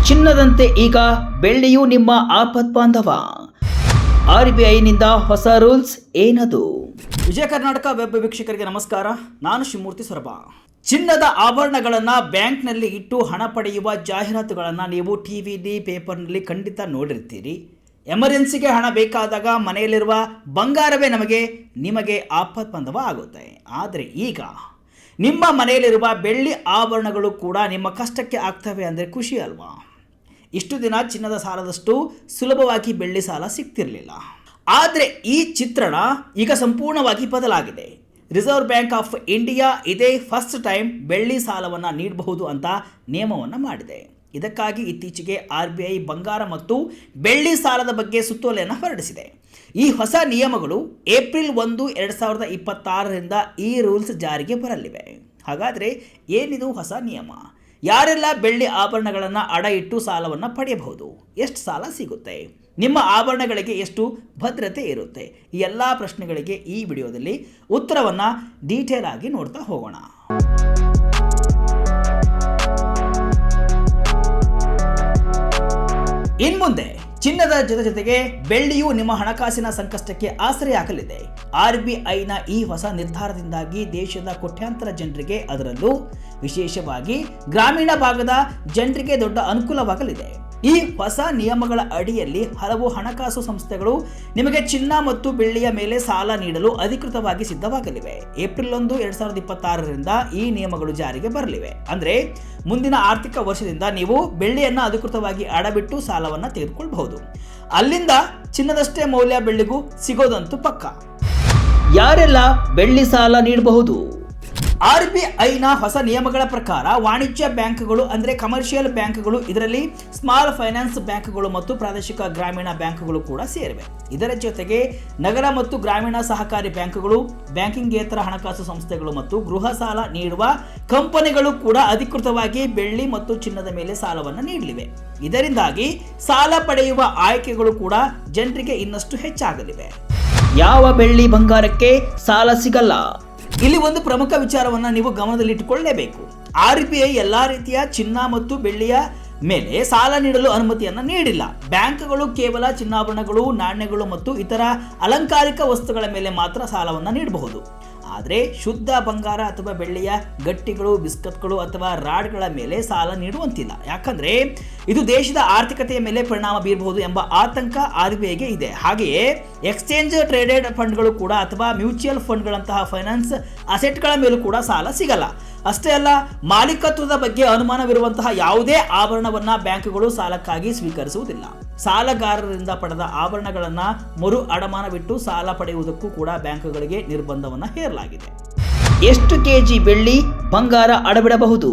ಚಿನ್ನದಂತೆ ಈಗ ಬೆಳ್ಳಿಯೂ ನಿಮ್ಮ ಆಪತ್ ಬಾಂಧವ. RBIನಿಂದ ಹೊಸ ರೂಲ್ಸ್ ಏನದು? ವಿಜಯ ಕರ್ನಾಟಕ ವೆಬ್ ವೀಕ್ಷಕರಿಗೆ ನಮಸ್ಕಾರ. ನಾನು ಶಿವಮೂರ್ತಿ ಸೊರಬ. ಚಿನ್ನದ ಆಭರಣಗಳನ್ನು ಬ್ಯಾಂಕ್ನಲ್ಲಿ ಇಟ್ಟು ಹಣ ಪಡೆಯುವ ಜಾಹೀರಾತುಗಳನ್ನು ನೀವು ಟಿವಿಲಿ ಪೇಪರ್ನಲ್ಲಿ ಖಂಡಿತ ನೋಡಿರ್ತೀರಿ. ಎಮರ್ಜೆನ್ಸಿಗೆ ಹಣ ಬೇಕಾದಾಗ ಮನೆಯಲ್ಲಿರುವ ಬಂಗಾರವೇ ನಿಮಗೆ ಆಪತ್ ಬಾಂಧವ ಆಗುತ್ತೆ. ಆದರೆ ಈಗ ನಿಮ್ಮ ಮನೆಯಲ್ಲಿರುವ ಬೆಳ್ಳಿ ಆಭರಣಗಳು ಕೂಡ ನಿಮ್ಮ ಕಷ್ಟಕ್ಕೆ ಆಗ್ತವೆ ಅಂದರೆ ಖುಷಿ ಅಲ್ವಾ? ಇಷ್ಟು ದಿನ ಚಿನ್ನದ ಸಾಲದಷ್ಟು ಸುಲಭವಾಗಿ ಬೆಳ್ಳಿ ಸಾಲ ಸಿಗ್ತಿರಲಿಲ್ಲ. ಆದರೆ ಈ ಚಿತ್ರಣ ಈಗ ಸಂಪೂರ್ಣವಾಗಿ ಬದಲಾಗಿದೆ. ರಿಸರ್ವ್ ಬ್ಯಾಂಕ್ ಆಫ್ ಇಂಡಿಯಾ ಇದೇ ಫಸ್ಟ್ ಟೈಮ್ ಬೆಳ್ಳಿ ಸಾಲವನ್ನು ನೀಡಬಹುದು ಅಂತ ನಿಯಮವನ್ನು ಮಾಡಿದೆ. ಇದಕ್ಕಾಗಿ ಇತ್ತೀಚೆಗೆ RBI ಬಂಗಾರ ಮತ್ತು ಬೆಳ್ಳಿ ಸಾಲದ ಬಗ್ಗೆ ಸುತ್ತೋಲೆಯನ್ನು ಹೊರಡಿಸಿದೆ. ಈ ಹೊಸ ನಿಯಮಗಳು ಏಪ್ರಿಲ್ 1, 2026ರಿಂದ ಈ ರೂಲ್ಸ್ ಜಾರಿಗೆ ಬರಲಿವೆ. ಹಾಗಾದರೆ ಏನಿದು ಹೊಸ ನಿಯಮ? ಯಾರೆಲ್ಲ ಬೆಳ್ಳಿ ಆಭರಣಗಳನ್ನು ಅಡ ಇಟ್ಟು ಸಾಲವನ್ನು ಪಡೆಯಬಹುದು? ಎಷ್ಟು ಸಾಲ ಸಿಗುತ್ತೆ? ನಿಮ್ಮ ಆಭರಣಗಳಿಗೆ ಎಷ್ಟು ಭದ್ರತೆ ಇರುತ್ತೆ? ಈ ಎಲ್ಲ ಪ್ರಶ್ನೆಗಳಿಗೆ ಈ ವಿಡಿಯೋದಲ್ಲಿ ಉತ್ತರವನ್ನು ಡೀಟೇಲ್ ಆಗಿ ನೋಡ್ತಾ ಹೋಗೋಣ. ಇನ್ಮುಂದೆ ಚಿನ್ನದ ಜೊತೆಗೆ ಬೆಳ್ಳಿಯು ನಿಮ್ಮ ಹಣಕಾಸಿನ ಸಂಕಷ್ಟಕ್ಕೆ ಆಸರೆಯಾಗಲಿದೆ. RBIನ ಈ ಹೊಸ ನಿರ್ಧಾರದಿಂದಾಗಿ ದೇಶದ ಕೋಟ್ಯಾಂತರ ಜನರಿಗೆ, ಅದರಲ್ಲೂ ವಿಶೇಷವಾಗಿ ಗ್ರಾಮೀಣ ಭಾಗದ ಜನರಿಗೆ ದೊಡ್ಡ ಅನುಕೂಲವಾಗಲಿದೆ. ಈ ಹೊಸ ನಿಯಮಗಳ ಅಡಿಯಲ್ಲಿ ಹಲವು ಹಣಕಾಸು ಸಂಸ್ಥೆಗಳು ನಿಮಗೆ ಚಿನ್ನ ಮತ್ತು ಬೆಳ್ಳಿಯ ಮೇಲೆ ಸಾಲ ನೀಡಲು ಅಧಿಕೃತವಾಗಿ ಸಿದ್ಧವಾಗಲಿವೆ. ಏಪ್ರಿಲ್ 1, 2026ರಿಂದ ಈ ನಿಯಮಗಳು ಜಾರಿಗೆ ಬರಲಿವೆ. ಅಂದರೆ ಮುಂದಿನ ಆರ್ಥಿಕ ವರ್ಷದಿಂದ ನೀವು ಬೆಳ್ಳಿಯನ್ನು ಅಧಿಕೃತವಾಗಿ ಅಡಬಿಟ್ಟು ಸಾಲವನ್ನು ತೆಗೆದುಕೊಳ್ಳಬಹುದು. ಅಲ್ಲಿಂದ ಚಿನ್ನದಷ್ಟೇ ಮೌಲ್ಯ ಬೆಳ್ಳಿಗೂ ಸಿಗೋದಂತೂ ಪಕ್ಕ. ಯಾರೆಲ್ಲ ಬೆಳ್ಳಿ ಸಾಲ ನೀಡಬಹುದು? RBIನ ಹೊಸ ನಿಯಮಗಳ ಪ್ರಕಾರ ವಾಣಿಜ್ಯ ಬ್ಯಾಂಕ್ಗಳು ಅಂದರೆ ಕಮರ್ಷಿಯಲ್ ಬ್ಯಾಂಕ್ಗಳು, ಇದರಲ್ಲಿ ಸ್ಮಾಲ್ ಫೈನಾನ್ಸ್ ಬ್ಯಾಂಕ್ಗಳು ಮತ್ತು ಪ್ರಾದೇಶಿಕ ಗ್ರಾಮೀಣ ಬ್ಯಾಂಕ್ಗಳು ಕೂಡ ಸೇರಿವೆ. ಇದರ ಜೊತೆಗೆ ನಗರ ಮತ್ತು ಗ್ರಾಮೀಣ ಸಹಕಾರಿ ಬ್ಯಾಂಕ್ಗಳು, ಬ್ಯಾಂಕಿಂಗೇತರ ಹಣಕಾಸು ಸಂಸ್ಥೆಗಳು ಮತ್ತು ಗೃಹ ಸಾಲ ನೀಡುವ ಕಂಪನಿಗಳು ಕೂಡ ಅಧಿಕೃತವಾಗಿ ಬೆಳ್ಳಿ ಮತ್ತು ಚಿನ್ನದ ಮೇಲೆ ಸಾಲವನ್ನು ನೀಡಲಿವೆ. ಇದರಿಂದಾಗಿ ಸಾಲ ಪಡೆಯುವ ಆಯ್ಕೆಗಳು ಕೂಡ ಜನರಿಗೆ ಇನ್ನಷ್ಟು ಹೆಚ್ಚಾಗಲಿವೆ. ಯಾವ ಬೆಳ್ಳಿ ಬಂಗಾರಕ್ಕೆ ಸಾಲ ಸಿಗಲ್ಲ? ಇಲ್ಲಿ ಒಂದು ಪ್ರಮುಖ ವಿಚಾರವನ್ನು ನೀವು ಗಮನದಲ್ಲಿಟ್ಟುಕೊಳ್ಳಲೇಬೇಕು. RBI ಎಲ್ಲ ರೀತಿಯ ಚಿನ್ನ ಮತ್ತು ಬೆಳ್ಳಿಯ ಮೇಲೆ ಸಾಲ ನೀಡಲು ಅನುಮತಿಯನ್ನು ನೀಡಿಲ್ಲ. ಬ್ಯಾಂಕ್ಗಳು ಕೇವಲ ಚಿನ್ನಾಭರಣಗಳು, ನಾಣ್ಯಗಳು ಮತ್ತು ಇತರ ಅಲಂಕಾರಿಕ ವಸ್ತುಗಳ ಮೇಲೆ ಮಾತ್ರ ಸಾಲವನ್ನು ನೀಡಬಹುದು. ಆದರೆ ಶುದ್ಧ ಬಂಗಾರ ಅಥವಾ ಬೆಳ್ಳಿಯ ಗಟ್ಟಿಗಳು, ಬಿಸ್ಕತ್ಗಳು ಅಥವಾ ರಾಡ್ಗಳ ಮೇಲೆ ಸಾಲ ನೀಡುವಂತಿಲ್ಲ. ಯಾಕಂದರೆ ಇದು ದೇಶದ ಆರ್ಥಿಕತೆಯ ಮೇಲೆ ಪರಿಣಾಮ ಬೀರಬಹುದು ಎಂಬ ಆತಂಕ RBIಗೆ ಇದೆ. ಹಾಗೆಯೇ ಎಕ್ಸ್ಚೇಂಜ್ ಟ್ರೇಡೆಡ್ ಫಂಡ್ಗಳು ಕೂಡ ಅಥವಾ ಮ್ಯೂಚುವಲ್ ಫಂಡ್ಗಳಂತಹ ಫೈನಾನ್ಸ್ ಅಸೆಟ್ಗಳ ಮೇಲೂ ಕೂಡ ಸಾಲ ಸಿಗಲ್ಲ. ಅಷ್ಟೇ ಅಲ್ಲ, ಮಾಲೀಕತ್ವದ ಬಗ್ಗೆ ಅನುಮಾನವಿರುವಂತಹ ಯಾವುದೇ ಆಭರಣವನ್ನು ಬ್ಯಾಂಕ್ಗಳು ಸಾಲಕ್ಕಾಗಿ ಸ್ವೀಕರಿಸುವುದಿಲ್ಲ. ಸಾಲಗಾರರಿಂದ ಪಡೆದ ಆಭರಣಗಳನ್ನು ಮರು ಅಡಮಾನವಿಟ್ಟು ಸಾಲ ಪಡೆಯುವುದಕ್ಕೂ ಕೂಡ ಬ್ಯಾಂಕ್ಗಳಿಗೆ ನಿರ್ಬಂಧವನ್ನು ಹೇರಲಾಗಿದೆ. ಎಷ್ಟು ಕೆಜಿ ಬೆಳ್ಳಿ, ಬಂಗಾರ ಅಡವಿಡಬಹುದು?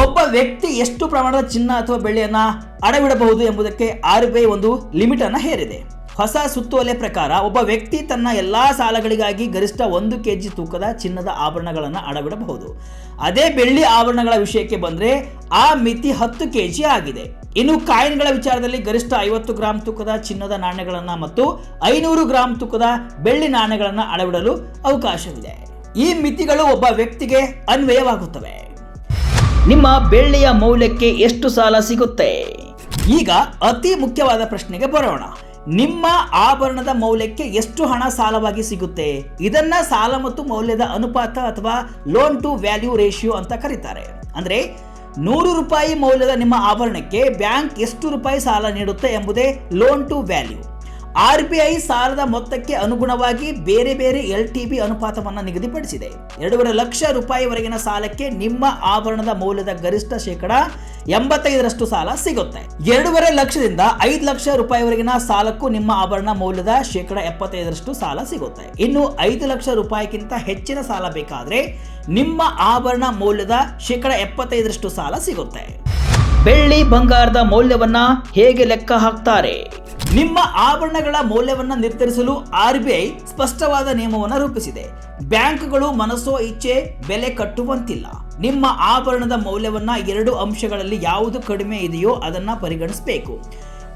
ಒಬ್ಬ ವ್ಯಕ್ತಿ ಎಷ್ಟು ಪ್ರಮಾಣದ ಚಿನ್ನ ಅಥವಾ ಬೆಳ್ಳಿಯನ್ನು ಅಡವಿಡಬಹುದು ಎಂಬುದಕ್ಕೆ RBI ಒಂದು ಲಿಮಿಟ್ ಅನ್ನು ಹೇರಿದೆ. ಹೊಸ ಸುತ್ತೋಲೆ ಪ್ರಕಾರ ಒಬ್ಬ ವ್ಯಕ್ತಿ ತನ್ನ ಎಲ್ಲಾ ಸಾಲಗಳಿಗಾಗಿ ಗರಿಷ್ಠ 1 ಕೆಜಿ ತೂಕದ ಚಿನ್ನದ ಆಭರಣಗಳನ್ನು ಅಡವಿಡಬಹುದು. ಅದೇ ಬೆಳ್ಳಿ ಆಭರಣಗಳ ವಿಷಯಕ್ಕೆ ಬಂದರೆ ಆ ಮಿತಿ 10 ಕೆಜಿ ಆಗಿದೆ. ಇನ್ನು ಕಾಯಿನ್ಗಳ ವಿಚಾರದಲ್ಲಿ ಗರಿಷ್ಠ 50 ಗ್ರಾಂ ತೂಕದ ಚಿನ್ನದ ನಾಣ್ಯಗಳನ್ನು ಮತ್ತು 500 ಗ್ರಾಂ ತೂಕದ ಬೆಳ್ಳಿ ನಾಣ್ಯಗಳನ್ನು ಅಡವಿಡಲು ಅವಕಾಶವಿದೆ. ಈ ಮಿತಿಗಳು ಒಬ್ಬ ವ್ಯಕ್ತಿಗೆ ಅನ್ವಯವಾಗುತ್ತವೆ. ನಿಮ್ಮ ಬೆಳ್ಳಿಯ ಮೌಲ್ಯಕ್ಕೆ ಎಷ್ಟು ಸಾಲ ಸಿಗುತ್ತೆ? ಈಗ ಅತಿ ಮುಖ್ಯವಾದ ಪ್ರಶ್ನೆಗೆ ಬರೋಣ. ನಿಮ್ಮ ಆಭರಣದ ಮೌಲ್ಯಕ್ಕೆ ಎಷ್ಟು ಹಣ ಸಾಲವಾಗಿ ಸಿಗುತ್ತೆ? ಇದನ್ನ ಸಾಲ ಮತ್ತು ಮೌಲ್ಯದ ಅನುಪಾತ ಅಥವಾ ಲೋನ್ ಟು ವ್ಯಾಲ್ಯೂ ರೇಷಿಯೋ ಅಂತ ಕರೀತಾರೆ. ಅಂದರೆ 100 ರೂಪಾಯಿ ಮೌಲ್ಯದ ನಿಮ್ಮ ಆಭರಣಕ್ಕೆ ಬ್ಯಾಂಕ್ ಎಷ್ಟು ರೂಪಾಯಿ ಸಾಲ ನೀಡುತ್ತೆ ಎಂಬುದೇ ಲೋನ್ ಟು ವ್ಯಾಲ್ಯೂ. RBI ಸಾಲದ ಮೊತ್ತಕ್ಕೆ ಅನುಗುಣವಾಗಿ ಬೇರೆ ಬೇರೆ LTV ಅನುಪಾತವನ್ನು ನಿಗದಿಪಡಿಸಿದೆ. 2.5 ಲಕ್ಷ ರೂಪಾಯಿವರೆಗಿನ ಸಾಲಕ್ಕೆ ನಿಮ್ಮ ಆಭರಣದ ಮೌಲ್ಯದ ಗರಿಷ್ಠ 85% ಸಾಲ ಸಿಗುತ್ತೆ. 2.5 ಲಕ್ಷದಿಂದ 5 ಲಕ್ಷ ರೂಪಾಯಿವರೆಗಿನ ಸಾಲಕ್ಕೂ ನಿಮ್ಮ ಆಭರಣ ಮೌಲ್ಯದ 75% ಸಾಲ ಸಿಗುತ್ತೆ. ಇನ್ನು 5 ಲಕ್ಷ ರೂಪಾಯಿಗಿಂತ ಹೆಚ್ಚಿನ ಸಾಲ ಬೇಕಾದರೆ ನಿಮ್ಮ ಆಭರಣ ಮೌಲ್ಯದ 75% ಸಾಲ ಸಿಗುತ್ತೆ. ಬೆಳ್ಳಿ ಬಂಗಾರದ ಮೌಲ್ಯವನ್ನ ಹೇಗೆ ಲೆಕ್ಕ ಹಾಕ್ತಾರೆ? ನಿಮ್ಮ ಆಭರಣಗಳ ಮೌಲ್ಯವನ್ನು ನಿರ್ಧರಿಸಲು RBI ಸ್ಪಷ್ಟವಾದ ನಿಯಮವನ್ನು ರೂಪಿಸಿದೆ. ಬ್ಯಾಂಕ್ಗಳು ಮನಸೋ ಇಚ್ಛೆ ಬೆಲೆ ಕಟ್ಟುವಂತಿಲ್ಲ. ನಿಮ್ಮ ಆಭರಣದ ಮೌಲ್ಯವನ್ನ 2 ಅಂಶಗಳಲ್ಲಿ ಯಾವುದು ಕಡಿಮೆ ಇದೆಯೋ ಅದನ್ನು ಪರಿಗಣಿಸಬೇಕು.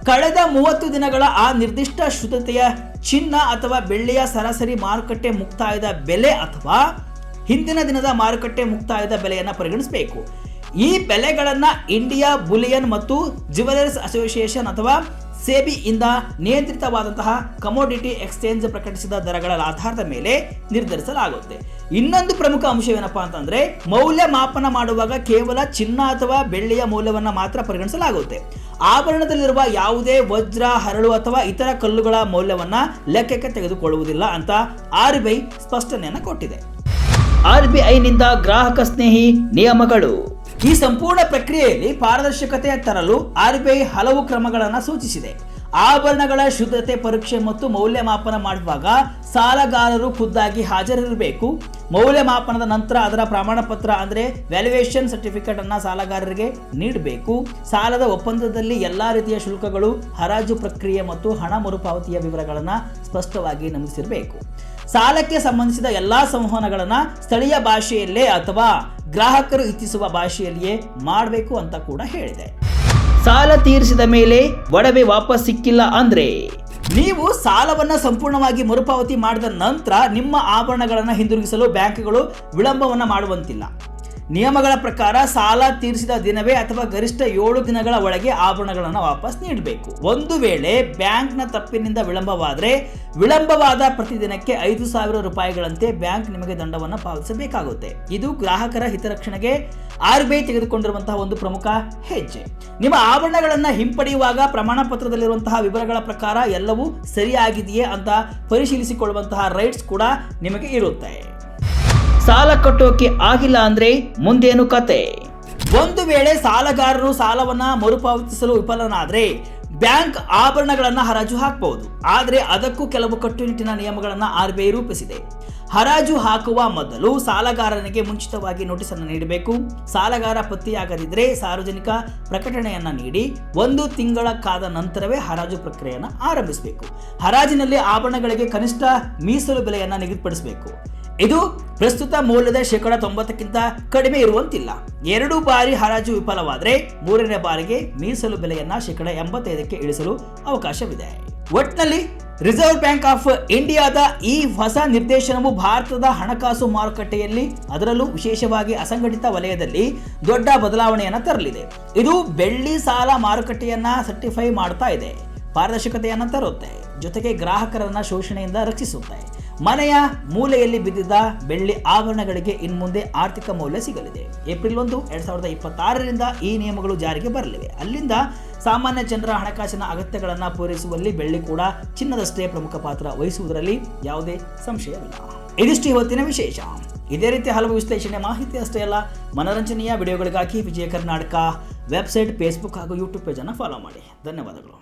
ಕಳೆದ 30 ದಿನಗಳ ಆ ನಿರ್ದಿಷ್ಟ ಶುದ್ಧತೆಯ ಚಿನ್ನ ಅಥವಾ ಬೆಳ್ಳಿಯ ಸರಾಸರಿ ಮಾರುಕಟ್ಟೆ ಮುಕ್ತಾಯದ ಬೆಲೆ ಅಥವಾ ಹಿಂದಿನ ದಿನದ ಮಾರುಕಟ್ಟೆ ಮುಕ್ತಾಯದ ಬೆಲೆಯನ್ನು ಪರಿಗಣಿಸಬೇಕು. ಈ ಬೆಲೆಗಳನ್ನ ಇಂಡಿಯಾ ಬುಲಿಯನ್ ಮತ್ತು ಜ್ಯುವೆಲರ್ಸ್ ಅಸೋಸಿಯೇಷನ್ ಅಥವಾ ಸೆಬಿ ಇಂದ ನಿಯಂತ್ರಿತವಾದಂತಹ ಕಮೋಡಿಟಿ ಎಕ್ಸ್ಚೇಂಜ್ ಪ್ರಕಟಿಸಿದ ದರಗಳ ಆಧಾರದ ಮೇಲೆ ನಿರ್ಧರಿಸಲಾಗುತ್ತೆ. ಇನ್ನೊಂದು ಪ್ರಮುಖ ಅಂಶವೇನಪ್ಪಾ ಅಂತಂದ್ರೆ ಮೌಲ್ಯಮಾಪನ ಮಾಡುವಾಗ ಕೇವಲ ಚಿನ್ನ ಅಥವಾ ಬೆಳ್ಳಿಯ ಮೌಲ್ಯವನ್ನ ಮಾತ್ರ ಪರಿಗಣಿಸಲಾಗುತ್ತೆ. ಆಭರಣದಲ್ಲಿರುವ ಯಾವುದೇ ವಜ್ರ, ಹರಳು ಅಥವಾ ಇತರ ಕಲ್ಲುಗಳ ಮೌಲ್ಯವನ್ನ ಲೆಕ್ಕಕ್ಕೆ ತೆಗೆದುಕೊಳ್ಳುವುದಿಲ್ಲ ಅಂತ RBI ಸ್ಪಷ್ಟನೆಯನ್ನು ಕೊಟ್ಟಿದೆ. RBIನಿಂದ ಗ್ರಾಹಕ ಸ್ನೇಹಿ ನಿಯಮಗಳು. ಈ ಸಂಪೂರ್ಣ ಪ್ರಕ್ರಿಯೆಯಲ್ಲಿ ಪಾರದರ್ಶಕತೆ ತರಲು RBI ಹಲವು ಕ್ರಮಗಳನ್ನು ಸೂಚಿಸಿದೆ. ಆಭರಣಗಳ ಶುದ್ಧತೆ ಪರೀಕ್ಷೆ ಮತ್ತು ಮೌಲ್ಯಮಾಪನ ಮಾಡುವಾಗ ಸಾಲಗಾರರು ಖುದ್ದಾಗಿ ಹಾಜರಿರಬೇಕು. ಮೌಲ್ಯಮಾಪನದ ನಂತರ ಅದರ ಪ್ರಮಾಣ ಪತ್ರ ಅಂದರೆ ವ್ಯಾಲ್ಯೂಯೇಷನ್ ಸರ್ಟಿಫಿಕೇಟ್ ಅನ್ನು ಸಾಲಗಾರರಿಗೆ ನೀಡಬೇಕು. ಸಾಲದ ಒಪ್ಪಂದದಲ್ಲಿ ಎಲ್ಲಾ ರೀತಿಯ ಶುಲ್ಕಗಳು, ಹರಾಜು ಪ್ರಕ್ರಿಯೆ ಮತ್ತು ಹಣ ಮರುಪಾವತಿಯ ವಿವರಗಳನ್ನು ಸ್ಪಷ್ಟವಾಗಿ ನಮೂದಿಸಿರಬೇಕು. ಸಾಲಕ್ಕೆ ಸಂಬಂಧಿಸಿದ ಎಲ್ಲಾ ಸಂವಹನಗಳನ್ನು ಸ್ಥಳೀಯ ಭಾಷೆಯಲ್ಲೇ ಅಥವಾ ಗ್ರಾಹಕರು ಇಚ್ಛಿಸುವ ಭಾಷೆಯಲ್ಲಿಯೇ ಮಾಡಬೇಕು ಅಂತ ಕೂಡ ಹೇಳಿದೆ. ಸಾಲ ತೀರಿಸಿದ ಮೇಲೆ ಒಡವೆ ವಾಪಸ್ ಸಿಕ್ಕಿಲ್ಲ ಅಂದ್ರೆ ನೀವು ಸಾಲವನ್ನು ಸಂಪೂರ್ಣವಾಗಿ ಮರುಪಾವತಿ ಮಾಡಿದ ನಂತರ ನಿಮ್ಮ ಆಭರಣಗಳನ್ನು ಹಿಂದಿರುಗಿಸಲು ಬ್ಯಾಂಕ್ಗಳು ವಿಳಂಬವನ್ನು ಮಾಡುವಂತಿಲ್ಲ. ನಿಯಮಗಳ ಪ್ರಕಾರ ಸಾಲ ತೀರಿಸಿದ ದಿನವೇ ಅಥವಾ ಗರಿಷ್ಠ 7 ದಿನಗಳ ಒಳಗೆ ಆಭರಣಗಳನ್ನು ವಾಪಸ್ ನೀಡಬೇಕು. ಒಂದು ವೇಳೆ ಬ್ಯಾಂಕ್ನ ತಪ್ಪಿನಿಂದ ವಿಳಂಬವಾದರೆ ವಿಳಂಬವಾದ ಪ್ರತಿದಿನಕ್ಕೆ 5,000 ರೂಪಾಯಿಗಳಂತೆ ಬ್ಯಾಂಕ್ ನಿಮಗೆ ದಂಡವನ್ನು ಪಾವತಿಸಬೇಕಾಗುತ್ತೆ. ಇದು ಗ್ರಾಹಕರ ಹಿತರಕ್ಷಣೆಗೆ RBI ತೆಗೆದುಕೊಂಡಿರುವಂತಹ ಒಂದು ಪ್ರಮುಖ ಹೆಜ್ಜೆ. ನಿಮ್ಮ ಆಭರಣಗಳನ್ನು ಹಿಂಪಡೆಯುವಾಗ ಪ್ರಮಾಣ ಪತ್ರದಲ್ಲಿರುವಂತಹ ವಿವರಗಳ ಪ್ರಕಾರ ಎಲ್ಲವೂ ಸರಿಯಾಗಿದೆಯೇ ಅಂತ ಪರಿಶೀಲಿಸಿಕೊಳ್ಳುವಂತಹ ರೈಟ್ಸ್ ಕೂಡ ನಿಮಗೆ ಇರುತ್ತೆ. ಸಾಲ ಕಟ್ಟೋಕೆ ಆಗಿಲ್ಲ ಅಂದ್ರೆ ಮುಂದೇನು ಕತೆ? ಒಂದು ವೇಳೆ ಸಾಲಗಾರರು ಸಾಲವನ್ನ ಮರುಪಾವತಿಸಲು ವಿಫಲನಾದ್ರೆ ಬ್ಯಾಂಕ್ ಆಭರಣಗಳನ್ನು ಹರಾಜು ಹಾಕಬಹುದು. ಆದರೆ ಅದಕ್ಕೂ ಕೆಲವು ಕಟ್ಟುನಿಟ್ಟಿನ ನಿಯಮಗಳನ್ನು RBI ರೂಪಿಸಿದೆ. ಹರಾಜು ಹಾಕುವ ಮೊದಲು ಸಾಲಗಾರನಿಗೆ ಮುಂಚಿತವಾಗಿ ನೋಟಿಸ್ ಅನ್ನು ನೀಡಬೇಕು. ಸಾಲಗಾರ ಪತ್ತೆಯಾಗದಿದ್ದರೆ ಸಾರ್ವಜನಿಕ ಪ್ರಕಟಣೆಯನ್ನ ನೀಡಿ 1 ತಿಂಗಳ ಕಾದ ನಂತರವೇ ಹರಾಜು ಪ್ರಕ್ರಿಯೆಯನ್ನು ಆರಂಭಿಸಬೇಕು. ಹರಾಜಿನಲ್ಲಿ ಆಭರಣಗಳಿಗೆ ಕನಿಷ್ಠ ಮೀಸಲು ಬೆಲೆಯನ್ನು ನಿಗದಿಪಡಿಸಬೇಕು. ಇದು ಪ್ರಸ್ತುತ ಮೌಲ್ಯದ 90% ಕಡಿಮೆ ಇರುವಂತಿಲ್ಲ. 2 ಬಾರಿ ಹರಾಜು ವಿಫಲವಾದರೆ 3ನೇ ಬಾರಿಗೆ ಮೀಸಲು ಬೆಲೆಯನ್ನ 85% ಇಳಿಸಲು ಅವಕಾಶವಿದೆ. ಒಟ್ಟಿನಲ್ಲಿ ರಿಸರ್ವ್ ಬ್ಯಾಂಕ್ ಆಫ್ ಇಂಡಿಯಾದ ಈ ಹೊಸ ನಿರ್ದೇಶನವು ಭಾರತದ ಹಣಕಾಸು ಮಾರುಕಟ್ಟೆಯಲ್ಲಿ, ಅದರಲ್ಲೂ ವಿಶೇಷವಾಗಿ ಅಸಂಘಟಿತ ವಲಯದಲ್ಲಿ ದೊಡ್ಡ ಬದಲಾವಣೆಯನ್ನು ತರಲಿದೆ. ಇದು ಬೆಳ್ಳಿ ಸಾಲ ಮಾರುಕಟ್ಟೆಯನ್ನ ಸರ್ಟಿಫೈ ಮಾಡ್ತಾ ಇದೆ, ಪಾರದರ್ಶಕತೆಯನ್ನು ತರುತ್ತೆ, ಜೊತೆಗೆ ಗ್ರಾಹಕರನ್ನ ಶೋಷಣೆಯಿಂದ ರಕ್ಷಿಸುತ್ತೆ. ಮನೆಯ ಮೂಲೆಯಲ್ಲಿ ಬಿದ್ದಿದ್ದ ಬೆಳ್ಳಿ ಆಭರಣಗಳಿಗೆ ಇನ್ಮುಂದೆ ಆರ್ಥಿಕ ಮೌಲ್ಯ ಸಿಗಲಿದೆ. ಏಪ್ರಿಲ್ 1, 2026ರಿಂದ ಈ ನಿಯಮಗಳು ಜಾರಿಗೆ ಬರಲಿವೆ. ಅಲ್ಲಿಂದ ಸಾಮಾನ್ಯ ಜನರ ಹಣಕಾಸಿನ ಅಗತ್ಯಗಳನ್ನು ಪೂರೈಸುವಲ್ಲಿ ಬೆಳ್ಳಿ ಕೂಡ ಚಿನ್ನದಷ್ಟೇ ಪ್ರಮುಖ ಪಾತ್ರ ವಹಿಸುವುದರಲ್ಲಿ ಯಾವುದೇ ಸಂಶಯವಿಲ್ಲ. ಇದಿಷ್ಟು ಇವತ್ತಿನ ವಿಶೇಷ. ಇದೇ ರೀತಿ ಹಲವು ವಿಶ್ಲೇಷಣೆ ಮಾಹಿತಿ ಅಷ್ಟೇ ಅಲ್ಲ, ಮನೋರಂಜನೆಯ ವಿಡಿಯೋಗಳಿಗಾಗಿ ವಿಜಯ ಕರ್ನಾಟಕ ವೆಬ್ಸೈಟ್, ಫೇಸ್ಬುಕ್ ಹಾಗೂ ಯೂಟ್ಯೂಬ್ ಪೇಜನ್ನು ಫಾಲೋ ಮಾಡಿ. ಧನ್ಯವಾದಗಳು.